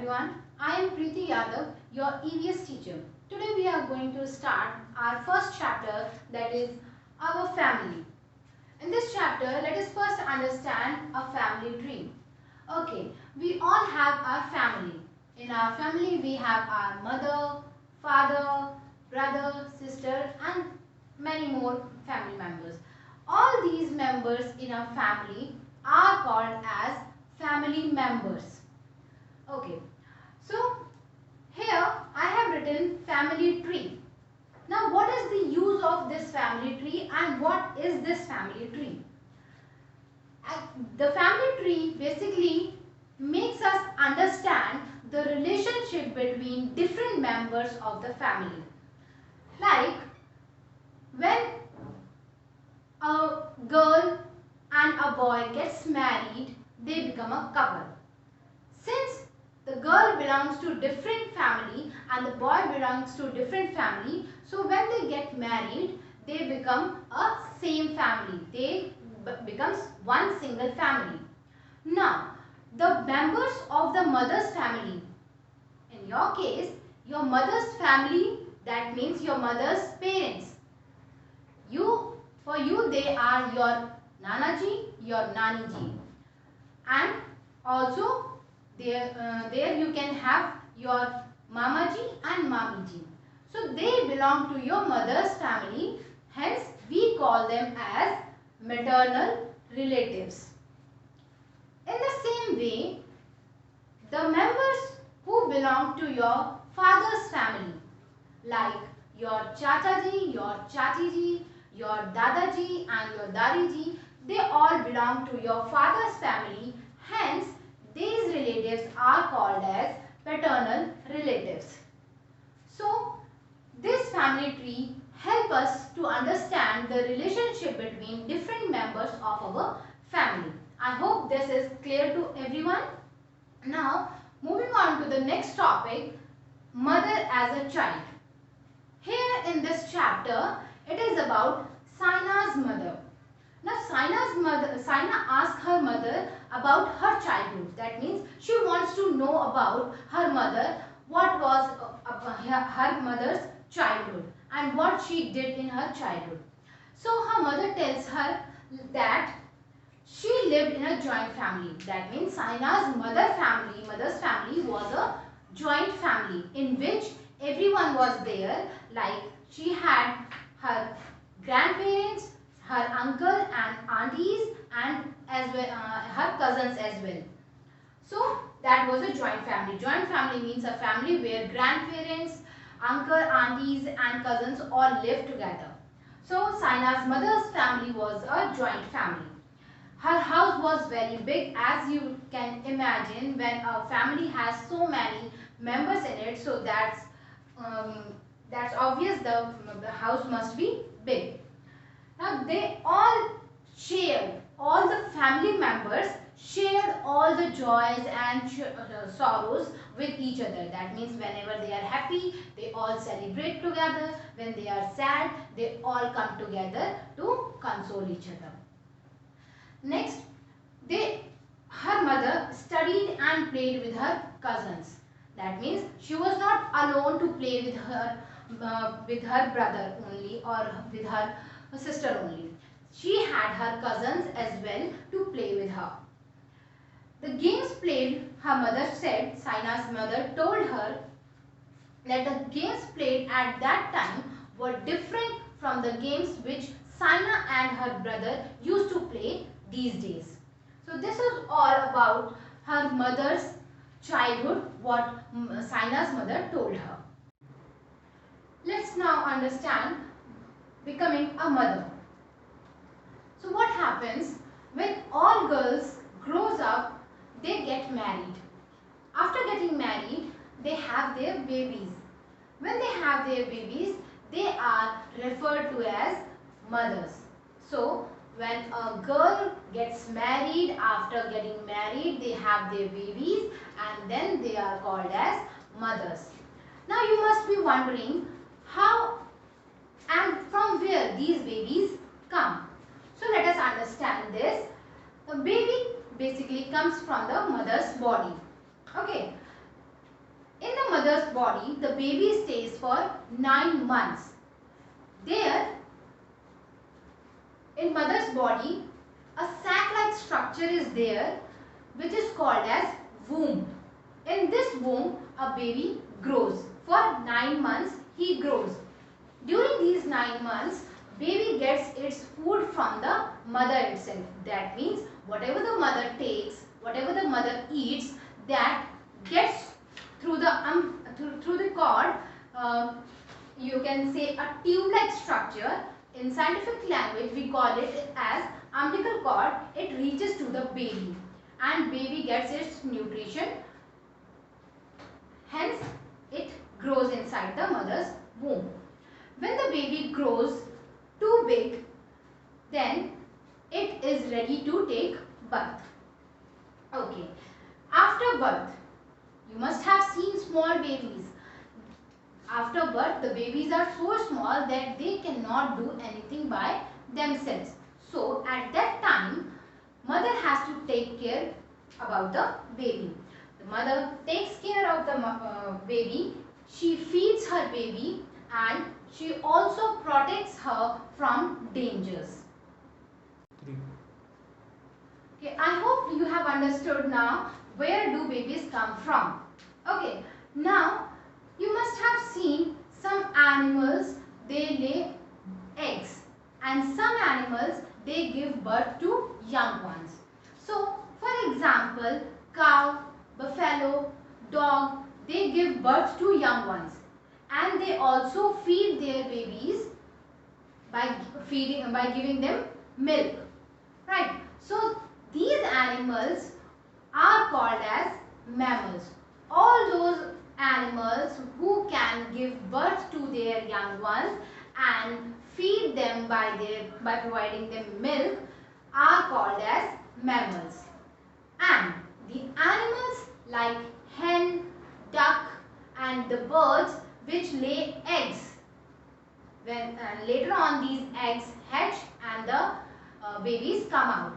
everyone. I am Preeti Yadav, your EVS teacher. Today we are going to start our first chapter, that is our family. In this chapter, let us first understand a family tree. Okay, we all have our family. In our family we have our mother, father, brother, sister and many more family members. All these members in a family are called as family members. Okay, so here I have written family tree. Now what is the use of this family tree and what is this family tree? The family tree basically makes us understand the relationship between different members of the family. Like when a girl and a boy gets married, they become a couple. Since the girl belongs to different family and the boy belongs to different family, so when they get married, they become a same family. They becomes one single family. Now, the members of the mother's family, in your case, your mother's family, that means your mother's parents. For you, they are your Nanaji, your Naniji, and also there you can have your Mamaji and Mamiji. So they belong to your mother's family, hence we call them as maternal relatives. In the same way, the members who belong to your father's family, like your Chachaji, your Chachiji, your Dadaji and your Dadiji, they all belong to your father's family, hence these relatives are called as paternal relatives. So, this family tree helps us to understand the relationship between different members of our family. I hope this is clear to everyone. Now, moving on to the next topic, mother as a child. Here in this chapter, it is about Saina's mother. Now Saina asked her mother about her childhood. That means she wants to know about her mother, what was her mother's childhood and what she did in her childhood. So her mother tells her that she lived in a joint family. That means Saina's mother's family was a joint family in which everyone was there. Like she had her grandparents, her uncle and aunties and as well her cousins as well. So that was a joint family. Joint family means a family where grandparents, uncle, aunties and cousins all live together. So Saina's mother's family was a joint family. Her house was very big, as you can imagine when a family has so many members in it. So that's obvious, the house must be big. Now they all the family members shared all the joys and sorrows with each other. That means whenever they are happy, they all celebrate together. When they are sad, they all come together to console each other. Next, her mother studied and played with her cousins. That means she was not alone to play with her brother only or with her sister only. She had her cousins as well to play with her. The games played, her mother said, Saina's mother told her that the games played at that time were different from the games which Saina and her brother used to play these days. So this is all about her mother's childhood, what Saina's mother told her. Let's now understand becoming a mother. So what happens when all girls grows up, they get married. After getting married, they have their babies. When they have their babies, they are referred to as mothers. So when a girl gets married, after getting married, they have their babies and then they are called as mothers. Now you must be wondering how and from where these babies come. So let us understand this. The baby basically comes from the mother's body. Okay. mother's body, the baby stays for 9 months. There, in mother's body, a sac-like structure is there which is called as womb. In this womb, a baby grows. For 9 months, he grows. During these 9 months, baby gets its food from the mother itself. That means whatever the mother takes, whatever the mother eats, that gets through the cord. You can say a tube-like structure. In scientific language, we call it as umbilical cord. It reaches to the baby, and baby gets its nutrition. Hence, it grows inside the mother's womb. When the baby grows too big, then it is ready to take birth. Okay. After birth, you must have seen small babies. After birth, the babies are so small that they cannot do anything by themselves. So, at that time, mother has to take care about the baby. The mother takes care of the baby. She feeds her baby and she also protects her from dangers. Okay, I hope you have understood now where do babies come from. Okay, now you must have seen some animals, they lay eggs, and some animals, they give birth to young ones. So, for example, cow, buffalo, dog, they give birth to young ones, and they also feed their babies by giving them milk, right? So, these animals are called as mammals. All those animals who can give birth to their young ones and feed them by providing them milk are called as mammals. And the animals like hen, duck and the birds which lay eggs, when later on these eggs hatch and the babies come out,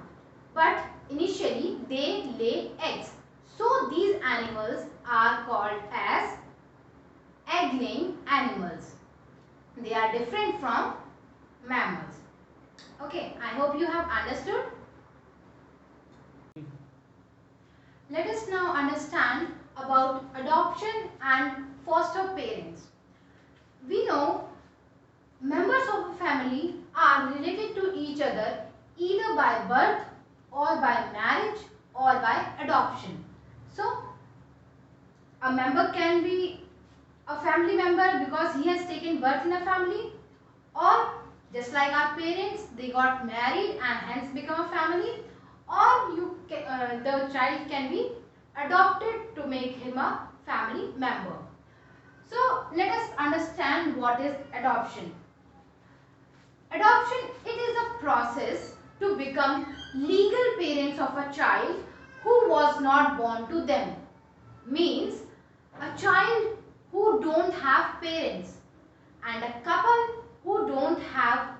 but initially they lay eggs. So these animals are called as egg-laying animals. They are different from mammals. Okay, I hope you have understood. Let us now understand about adoption and foster parents. We know members of a family are related to each other either by birth or by marriage or by adoption. So, a member can be a family member because he has taken birth in a family, or just like our parents, they got married and hence become a family, or the child can be adopted to make him a family member. So, let us understand what is adoption. Adoption, it is a process to become legal parents of a child who was not born to them. Means a child who don't have parents and a couple who don't have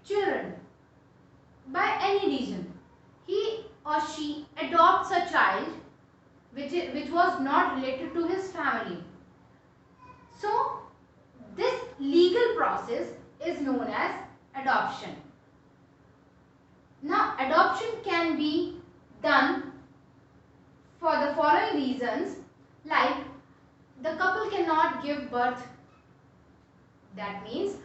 children by any reason. He or she adopts a child which was not related to his family. So, this legal process is known as adoption. Now, adoption can be done for the following reasons, like the couple cannot give birth. That means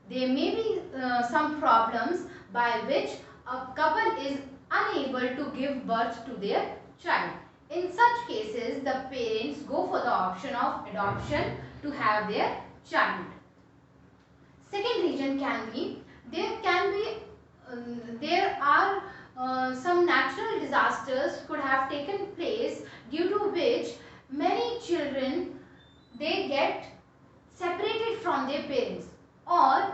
there may be some problems by which a couple is unable to give birth to their child. In such cases, the parents go for the option of adoption to have their child. Second reason can be there are some natural disasters could have taken place due to which many children, they get separated from their parents, or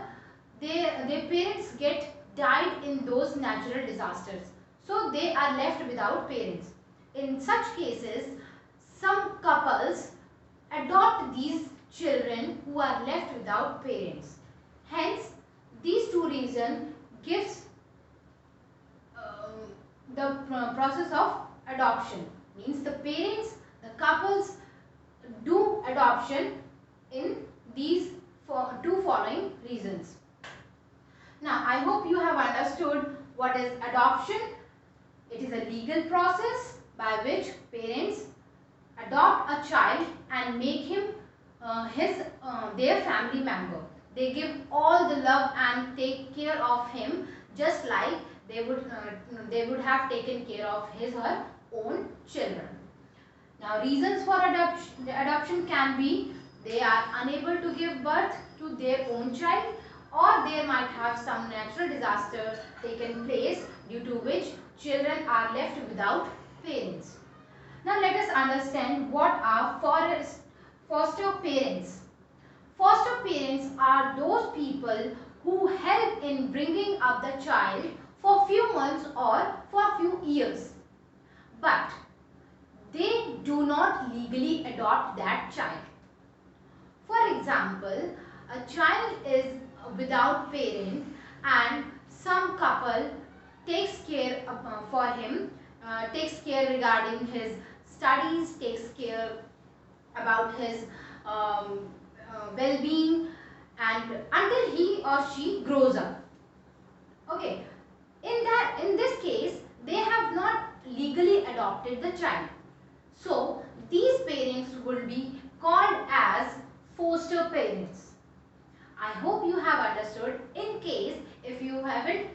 their parents get died in those natural disasters. So they are left without parents. In such cases, some couples adopt these children who are left without parents. Hence, these two reasons gives the process of adoption. Means the parents, the couples do adopt adoption in these two following reasons. Now, I hope you have understood what is adoption. It is a legal process by which parents adopt a child and make him their family member. They give all the love and take care of him just like they would have taken care of his or her own children. Now, reasons for adoption can be they are unable to give birth to their own child, or there might have some natural disaster taken place due to which children are left without parents. Now, let us understand what are foster parents. Foster parents are those people who help in bringing up the child for few months or for few years, but they do not legally adopt that child. For example, a child is without parent and some couple takes care for him, takes care regarding his studies, takes care about his well-being, and until he or she grows up. Okay, in this case, they have not legally adopted the child. So, these parents will be called as foster parents. I hope you have understood. In case if you haven't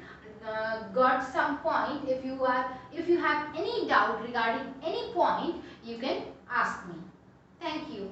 got some point, if you have any doubt regarding any point, you can ask me. Thank you.